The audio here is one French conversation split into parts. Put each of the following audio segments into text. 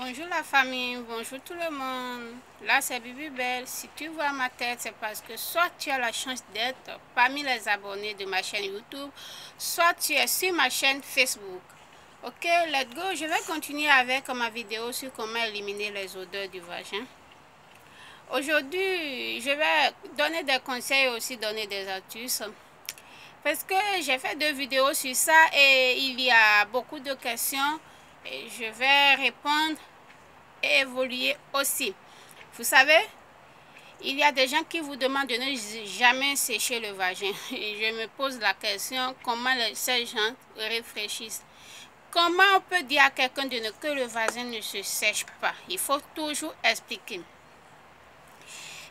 Bonjour la famille, bonjour tout le monde. Là c'est Bibi Belle. Si tu vois ma tête, c'est parce que soit tu as la chance d'être parmi les abonnés de ma chaîne YouTube, soit tu es sur ma chaîne Facebook. Ok, let's go. Je vais continuer avec ma vidéo sur comment éliminer les odeurs du vagin. Aujourd'hui, je vais donner des conseils et aussi donner des astuces. Parce que j'ai fait 2 vidéos sur ça et il y a beaucoup de questions. Et je vais répondre et évoluer aussi. Vous savez, il y a des gens qui vous demandent de ne jamais sécher le vagin. Et je me pose la question, comment ces gens réfléchissent? Comment on peut dire à quelqu'un que le vagin ne se sèche pas? Il faut toujours expliquer.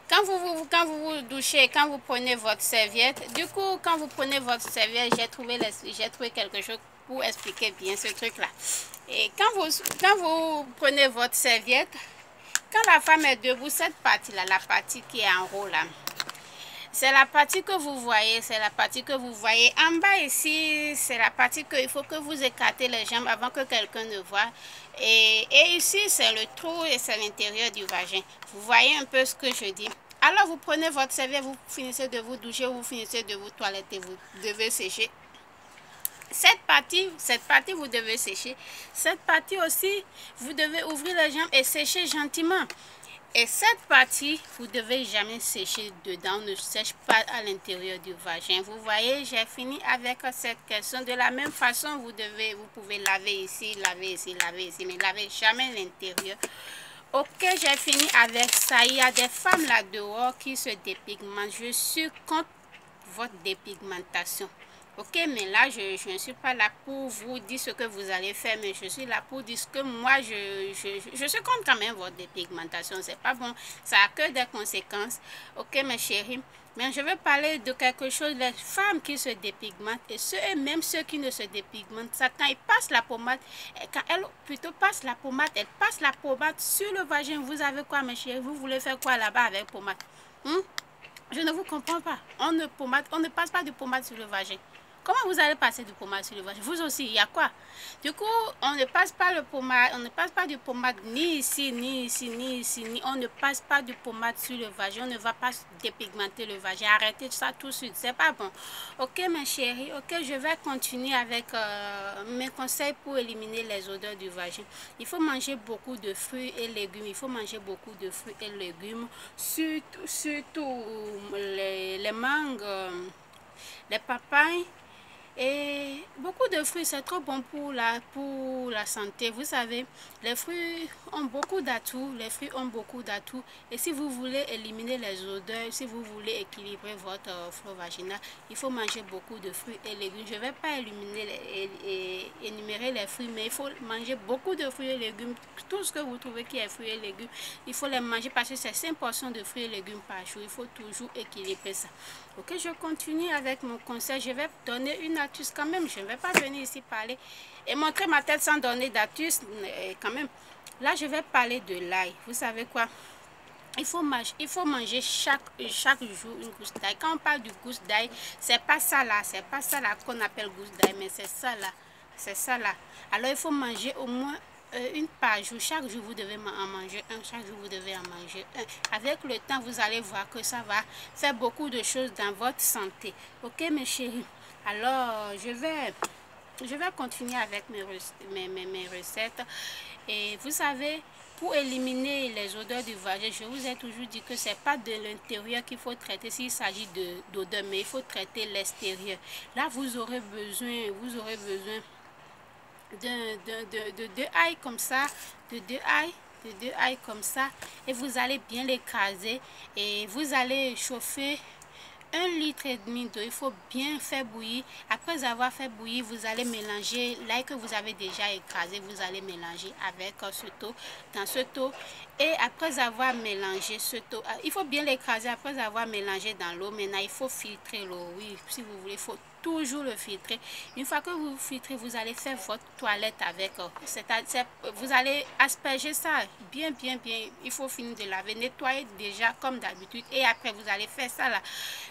Quand vous douchez, quand vous prenez votre serviette, du coup, quand vous prenez votre serviette, j'ai trouvé quelque chose pour expliquer bien ce truc-là. Et quand vous prenez votre serviette, quand la femme est debout, cette partie-là, la partie qui est en haut là, c'est la partie que vous voyez, c'est la partie que vous voyez. En bas ici, c'est la partie qu'il faut que vous écartez les jambes avant que quelqu'un ne voie. Et ici, c'est le trou et c'est l'intérieur du vagin. Vous voyez un peu ce que je dis. Alors, vous prenez votre serviette, vous finissez de vous doucher, vous finissez de vous toiletter, vous devez sécher. Cette partie, vous devez sécher. Cette partie aussi, vous devez ouvrir les jambes et sécher gentiment. Et cette partie, vous ne devez jamais sécher dedans, on ne sèche pas à l'intérieur du vagin. Vous voyez, j'ai fini avec cette question. De la même façon, vous pouvez laver ici, mais lavez jamais l'intérieur. Ok, j'ai fini avec ça. Il y a des femmes là dehors qui se dépigmentent. Je suis contre votre dépigmentation. Ok, mais là, je ne suis pas là pour vous dire ce que vous allez faire, mais je suis là pour dire ce que moi, je suis contre quand même votre dépigmentation. C'est pas bon, ça a que des conséquences. Ok, mes chéris, mais je vais parler de quelque chose, les femmes qui se dépigmentent et même ceux qui ne se dépigmentent, ça quand ils passent la pommade, quand elles plutôt passent la pommade, elles passent la pommade sur le vagin. Vous avez quoi, mes chéris? Vous voulez faire quoi là-bas avec pommade? Je ne vous comprends pas. On ne passe pas de pommade sur le vagin. Comment vous allez passer du pommade sur le vagin? Vous aussi, il y a quoi? Du coup, on ne passe pas le pommade, on ne passe pas du pommade ni ici, ni ici, ni ici, ni on ne passe pas du pommade sur le vagin. On ne va pas dépigmenter le vagin. Arrêtez ça tout de suite, c'est pas bon. Ok, mes chéris, ok, je vais continuer avec mes conseils pour éliminer les odeurs du vagin. Il faut manger beaucoup de fruits et légumes. Il faut manger beaucoup de fruits et légumes, surtout les mangues, les papayes. Et beaucoup de fruits, c'est trop bon pour la santé. Vous savez, les fruits ont beaucoup d'atouts. Et si vous voulez éliminer les odeurs, si vous voulez équilibrer votre flore vaginale, il faut manger beaucoup de fruits et légumes. Je ne vais pas énumérer les fruits, mais il faut manger beaucoup de fruits et légumes. Tout ce que vous trouvez qui est fruits et légumes, il faut les manger parce que c'est 5 portions de fruits et légumes par jour. Il faut toujours équilibrer ça. Ok, je continue avec mon conseil. Je vais donner une astuce quand même. Je ne vais pas venir ici parler et montrer ma tête sans donner d'astuce quand même. Là, je vais parler de l'ail. Vous savez quoi? Il faut manger chaque jour une gousse d'ail. Quand on parle du gousse d'ail, c'est pas ça là qu'on appelle gousse d'ail, mais c'est ça là. C'est ça là. Alors, il faut manger au moins une par jour. Chaque jour, vous devez en manger un. Chaque jour, vous devez en manger un. Avec le temps, vous allez voir que ça va faire beaucoup de choses dans votre santé. Ok, mes chéris? Alors, je vais continuer avec mes recettes. Et vous savez, pour éliminer les odeurs du vagin, je vous ai toujours dit que c'est pas de l'intérieur qu'il faut traiter s'il s'agit d'odeur, mais il faut traiter l'extérieur. Là, vous aurez besoin de 2 ail comme ça, de 2 ail comme ça, et vous allez bien l'écraser et vous allez chauffer 1,5 litre d'eau. Il faut bien faire bouillir. Après avoir fait bouillir, vous allez mélanger l'ail que vous avez déjà écrasé. Vous allez mélanger avec ce eau, dans ce eau. Et après avoir mélangé ce eau, il faut bien l'écraser après avoir mélangé dans l'eau. Maintenant, il faut filtrer l'eau. Oui, si vous voulez, il faut toujours le filtrer. Une fois que vous filtrez, vous allez faire votre toilette avec. Vous allez asperger ça bien. Il faut finir de laver, nettoyer déjà comme d'habitude. Et après, vous allez faire ça là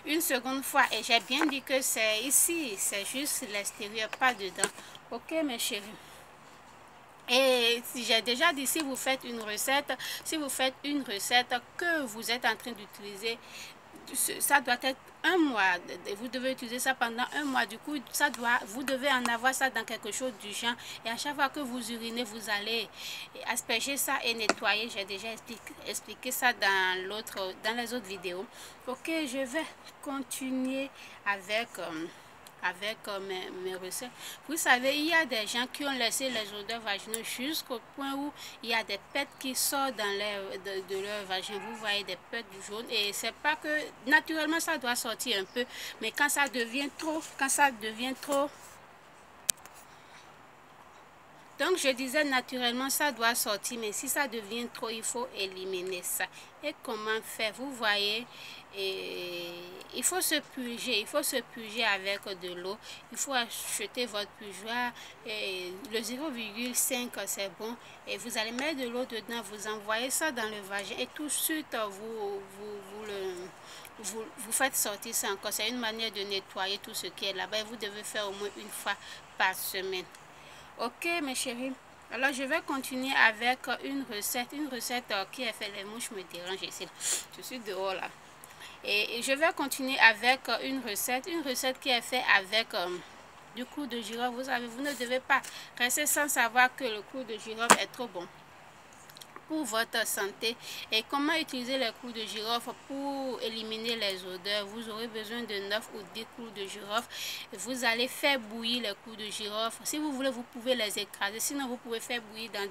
une seconde fois. Et j'ai bien dit que c'est ici, c'est juste l'extérieur, pas dedans. Ok, mes chéris? Et j'ai déjà dit, si vous faites une recette, que vous êtes en train d'utiliser, ça doit être un mois. Vous devez utiliser ça pendant un mois. Du coup, vous devez en avoir ça dans quelque chose du genre. Et à chaque fois que vous urinez, vous allez asperger ça et nettoyer. J'ai déjà expliqué ça dans les autres vidéos. Ok, je vais continuer avec mes recettes. Vous savez, il y a des gens qui ont laissé les odeurs vaginaux jusqu'au point où il y a des pets qui sortent de leur vagin. Vous voyez des pets jaunes et c'est pas que naturellement ça doit sortir un peu, mais quand ça devient trop, donc je disais naturellement ça doit sortir, mais si ça devient trop, il faut éliminer ça. Et comment faire? Vous voyez, il faut se purger avec de l'eau. Il faut acheter votre pugeoir, le 0,5 c'est bon, et vous allez mettre de l'eau dedans, vous envoyez ça dans le vagin et tout de suite vous faites sortir ça encore. C'est une manière de nettoyer tout ce qui est là-bas. Vous devez faire au moins une fois par semaine. Ok mes chéris, alors je vais continuer avec une recette qui a fait les mouches me dérangent ici. Je suis dehors là. Et je vais continuer avec une recette qui est faite avec du clou de girofle. Vous savez, vous ne devez pas rester sans savoir que le clou de girofle est trop bon pour votre santé. Et comment utiliser les clous de girofle pour éliminer les odeurs? Vous aurez besoin de 9 ou 10 clous de girofle. Vous allez faire bouillir les clous de girofle. Si vous voulez, vous pouvez les écraser. Sinon, vous pouvez faire bouillir dans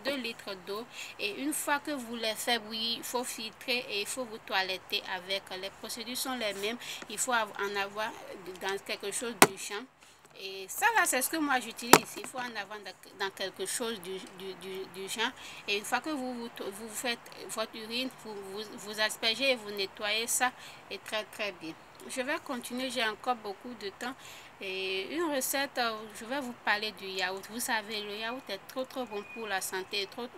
2 litres d'eau. Et une fois que vous les faites bouillir, il faut filtrer et il faut vous toiletter avec. Les procédures sont les mêmes. Il faut en avoir dans quelque chose du champ. Et ça là, c'est ce que moi j'utilise. Il faut en avoir dans quelque chose du genre. Et une fois que vous faites votre urine, vous aspergez et vous nettoyez ça. Et très très bien. Je vais continuer, j'ai encore beaucoup de temps. Et une recette, je vais vous parler du yaourt. Vous savez, le yaourt est trop bon pour la santé, trop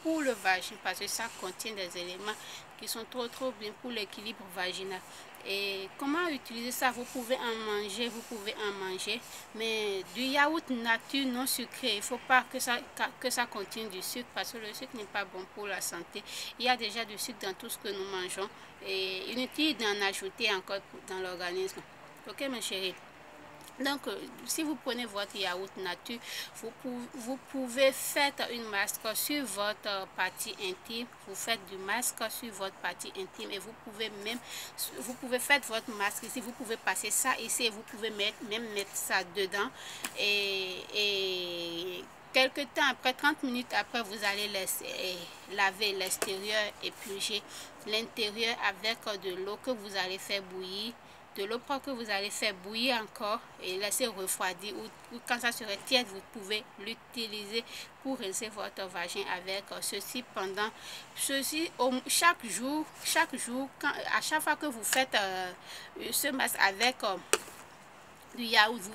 pour le vagin, parce que ça contient des éléments qui sont trop bien pour l'équilibre vaginal. Et comment utiliser ça? Vous pouvez en manger, mais du yaourt nature non sucré. Il ne faut pas que ça contienne du sucre, parce que le sucre n'est pas bon pour la santé. Il y a déjà du sucre dans tout ce que nous mangeons et inutile d'en ajouter encore dans l'organisme. Ok mes chéris? Donc, si vous prenez votre yaourt nature, vous pouvez faire une masque sur votre partie intime. Vous faites du masque sur votre partie intime et vous pouvez faire votre masque ici. Vous pouvez passer ça ici et vous pouvez même mettre ça dedans. Et quelques temps après, 30 minutes après, vous allez laver l'extérieur et purger l'intérieur avec de l'eau que vous allez faire bouillir. De l'eau propre que vous allez faire bouillir encore et laisser refroidir, ou quand ça serait tiède, vous pouvez l'utiliser pour rincer votre vagin avec ceci chaque jour, à chaque fois que vous faites ce masque avec du yaourt, vous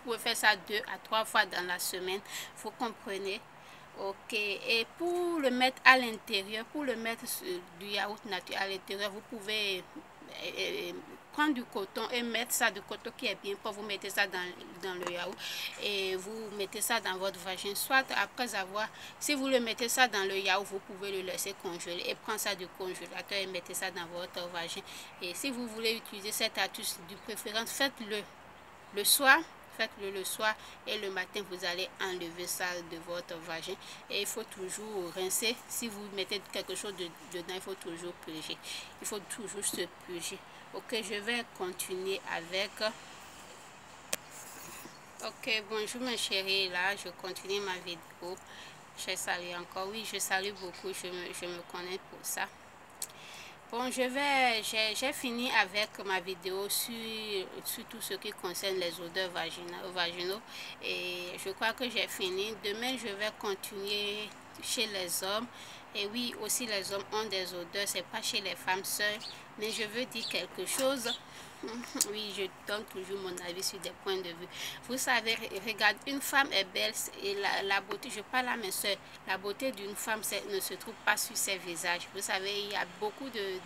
pouvez faire ça 2 à 3 fois dans la semaine, vous comprenez? Ok, et pour le mettre à l'intérieur, du yaourt nature à l'intérieur, vous pouvez prendre du coton et mettre ça, du coton qui est bien propre. Vous mettez ça dans le yaourt et vous mettez ça dans votre vagin. Soit après avoir, si vous le mettez ça dans le yaourt, vous pouvez le laisser congeler et prendre ça du congélateur et mettez ça dans votre vagin. Et si vous voulez utiliser cette astuce, de préférence, faites-le le soir. Faites-le le soir et le matin vous allez enlever ça de votre vagin. Et il faut toujours rincer. Si vous mettez quelque chose dedans, il faut toujours purger. Il faut toujours se purger. Ok, je vais continuer avec. Ok, bonjour mes chéris, là je continue ma vidéo. Je salue encore, oui je salue beaucoup, je me connais pour ça. Bon, j'ai fini avec ma vidéo sur tout ce qui concerne les odeurs vaginaux et je crois que j'ai fini. Demain, je vais continuer chez les hommes. Et oui, aussi les hommes ont des odeurs, c'est pas chez les femmes seules. mais je veux dire quelque chose. Oui, je donne toujours mon avis sur des points de vue. Vous savez, regarde, une femme est belle et la beauté, je parle à mes soeurs, la beauté d'une femme ne se trouve pas sur ses visages. Vous savez, il y a beaucoup de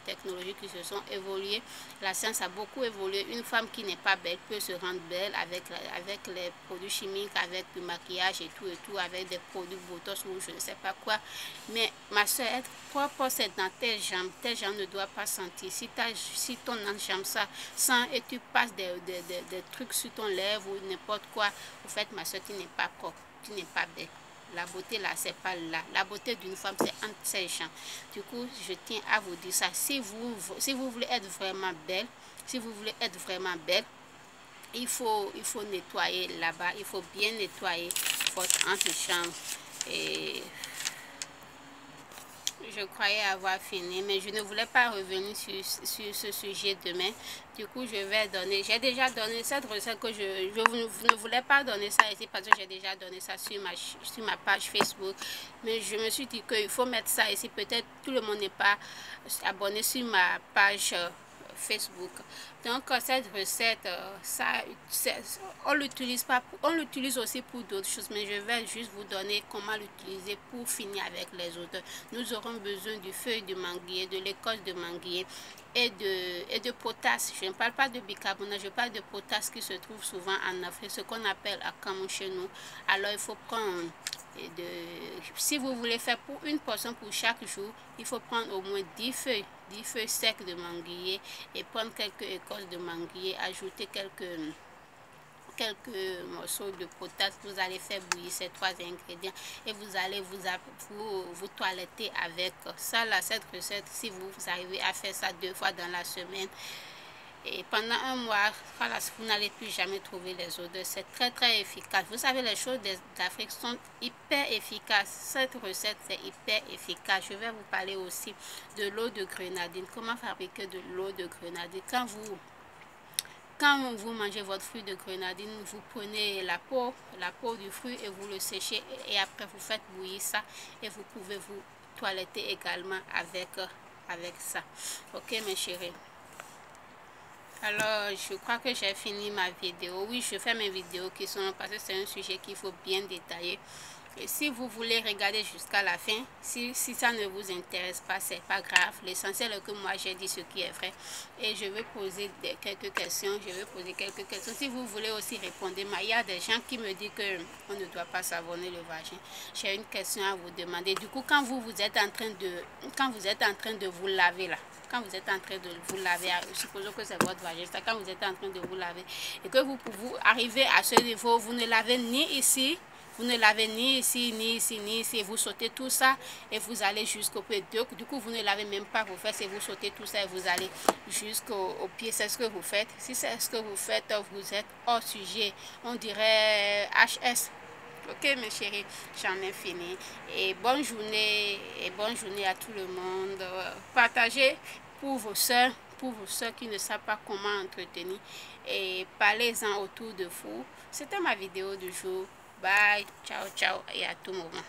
technologies qui se sont évoluées. La science a beaucoup évolué. Une femme qui n'est pas belle peut se rendre belle avec les produits chimiques, avec du maquillage et tout, avec des produits Botox ou je ne sais pas quoi. Mais ma soeur, être propre, c'est dans tes jambes. Tes jambes ne doivent pas sentir. Si ton jambe ça sent et tu passes des trucs sur ton lèvre ou n'importe quoi, au fait, ma soeur, tu n'es pas propre, tu n'es pas belle. La beauté là, c'est pas là. La beauté d'une femme, c'est entre ses jambes. Du coup, je tiens à vous dire ça. Si vous voulez être vraiment belle, il faut nettoyer là-bas. Il faut bien nettoyer votre entrejambe. Et je croyais avoir fini, mais je ne voulais pas revenir sur ce sujet demain. Du coup, je vais donner, j'ai déjà donné cette recette que je ne voulais pas donner ça ici parce que j'ai déjà donné ça sur ma page Facebook. Mais je me suis dit qu'il faut mettre ça ici. Peut-être tout le monde n'est pas abonné sur ma page Facebook. Donc cette recette, on l'utilise aussi pour d'autres choses, mais je vais juste vous donner comment l'utiliser pour finir avec les autres. Nous aurons besoin du feuille de manguier, de l'écorce de manguier et de potasse. Je ne parle pas de bicarbonate, je parle de potasse qui se trouve souvent en Afrique, ce qu'on appelle akamu chez nous. Alors il faut prendre si vous voulez faire pour une portion pour chaque jour, il faut prendre au moins 10 feuilles secs de manguier et prendre quelques écorces de manguier, ajouter quelques morceaux de potasse. Vous allez faire bouillir ces 3 ingrédients et vous allez vous toiletter avec ça là. Cette recette, si vous arrivez à faire ça 2 fois dans la semaine et pendant un mois, voilà, vous n'allez plus jamais trouver les odeurs. C'est très efficace. Vous savez, les choses d'Afrique sont hyper efficaces. Cette recette, c'est hyper efficace. Je vais vous parler aussi de l'eau de grenadine. Comment fabriquer de l'eau de grenadine? Quand vous mangez votre fruit de grenadine, vous prenez la peau du fruit et vous le séchez. Et après, vous faites bouillir ça et vous pouvez vous toiletter également avec ça. Ok, mes chéris? Alors, je crois que j'ai fini ma vidéo. Oui, je fais mes vidéos qui sont parce que c'est un sujet qu'il faut bien détailler. Et si vous voulez regarder jusqu'à la fin, si ça ne vous intéresse pas, c'est pas grave. L'essentiel est que moi j'ai dit ce qui est vrai. Et je vais poser quelques questions. Si vous voulez aussi répondre, il y a des gens qui me disent qu'on ne doit pas savonner le vagin. J'ai une question à vous demander. Du coup, quand vous êtes en train de vous laver là, quand vous êtes en train de vous laver, supposons que c'est votre vagin, quand vous êtes en train de vous laver et que vous arrivez à ce niveau, vous ne lavez ni ici, ni ici, et vous sautez tout ça et vous allez jusqu'au pied. Du coup, vous ne lavez même pas vos fesses et vous sautez tout ça et vous allez jusqu'au pied. C'est ce que vous faites. Si c'est ce que vous faites, vous êtes hors sujet. On dirait HS. Ok, mes chéris, j'en ai fini. Et bonne journée à tout le monde. Partagez pour vos soeurs qui ne savent pas comment entretenir et parlez-en autour de vous. C'était ma vidéo du jour. Bye, ciao et à tout moment.